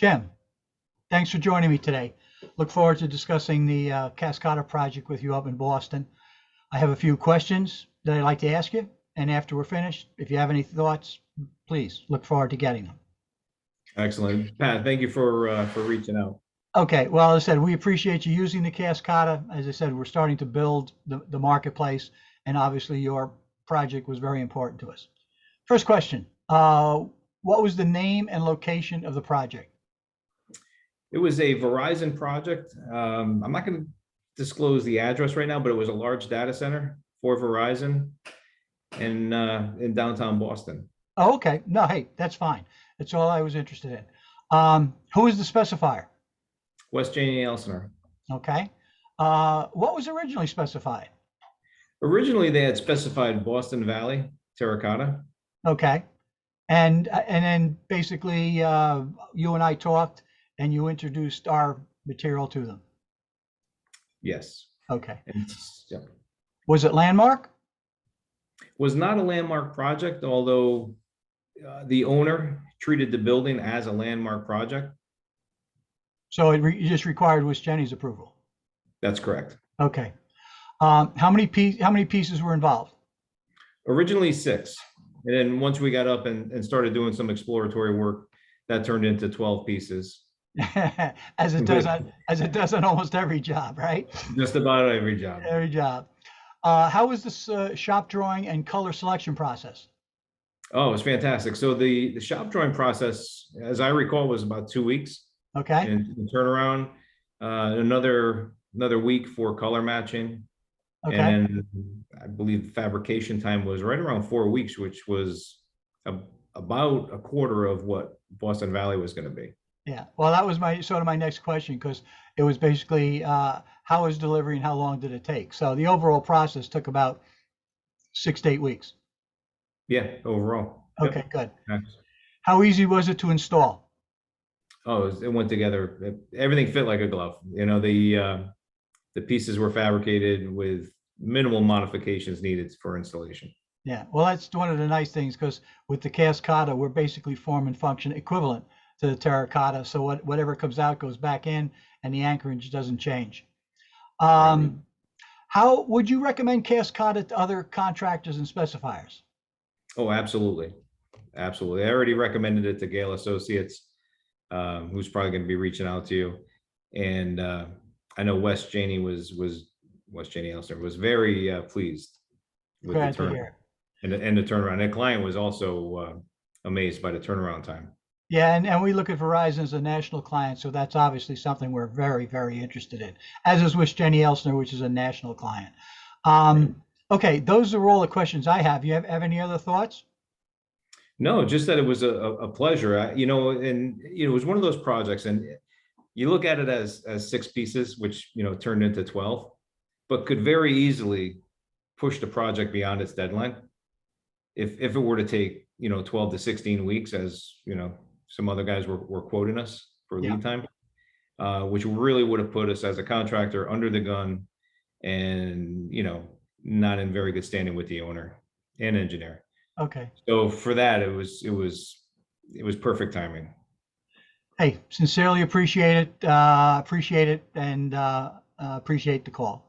Jim, thanks for joining me today. Look forward to discussing the CastCotta project with you up in Boston. I have a few questions that I'd like to ask you, and after we're finished, if you have any thoughts, please look forward to getting them. Excellent. Pat, thank you for reaching out. Okay, well, as I said, we appreciate you using the CastCotta. As I said, we're starting to build the marketplace, and obviously your project was very important to us. First question, what was the name and location of the project? It was a Verizon project. I'm not going to disclose the address right now, but it was a large data center for Verizon in downtown Boston. Oh, okay. No, hey, that's fine. That's all I was interested in. Who is the specifier? West Janie Elsener. Okay. What was originally specified? Originally, they had specified Boston Valley terracotta. Okay. And then basically you and I talked and you introduced our material to them. Yes. Okay. Yeah. Was it landmark? Was not a landmark project, although the owner treated the building as a landmark project. So it just required West Jenny's approval. That's correct. Okay. How many pieces were involved? Originally 6. And then once we got up and started doing some exploratory work, that turned into 12 pieces. as it does on almost every job, right? Just about every job. Every job. How was this shop drawing and color selection process? Oh, it was fantastic. So the shop drawing process, as I recall, was about 2 weeks. Okay. And the turnaround, another week for color matching. Okay. And I believe fabrication time was right around 4 weeks, which was about a quarter of what Boston Valley was going to be. Yeah. Well, that was my next question, because it was basically how was delivery and how long did it take? So the overall process took about 6 to 8 weeks. Yeah, overall. Okay, good. Yep. How easy was it to install? Oh, it went together. Everything fit like a glove. You know, the pieces were fabricated with minimal modifications needed for installation. Yeah. Well, that's one of the nice things, because with the CastCotta, we're basically form and function equivalent to the terracotta. So whatever comes out goes back in, and the anchorage doesn't change. How would you recommend CastCotta to other contractors and specifiers? Oh, absolutely. Absolutely. I already recommended it to Gale Associates, who's probably going to be reaching out to you. And I know West Janie Elster was very pleased with the turnaround and the turnaround. And the client was also amazed by the turnaround time. Yeah, and we look at Verizon as a national client, so that's obviously something we're very, very interested in, as is with Jenny Elsner, which is a national client. Okay, those are all the questions I have. You have any other thoughts? No, just that it was a pleasure. You know, and it was one of those projects, and you look at it as 6 pieces, which turned into 12, but could very easily push the project beyond its deadline if it were to take 12 to 16 weeks, as some other guys were quoting us for lead time, which really would have put us as a contractor under the gun and, not in very good standing with the owner and engineer. Okay. So for that, it was perfect timing. Hey, sincerely appreciate it. And appreciate the call.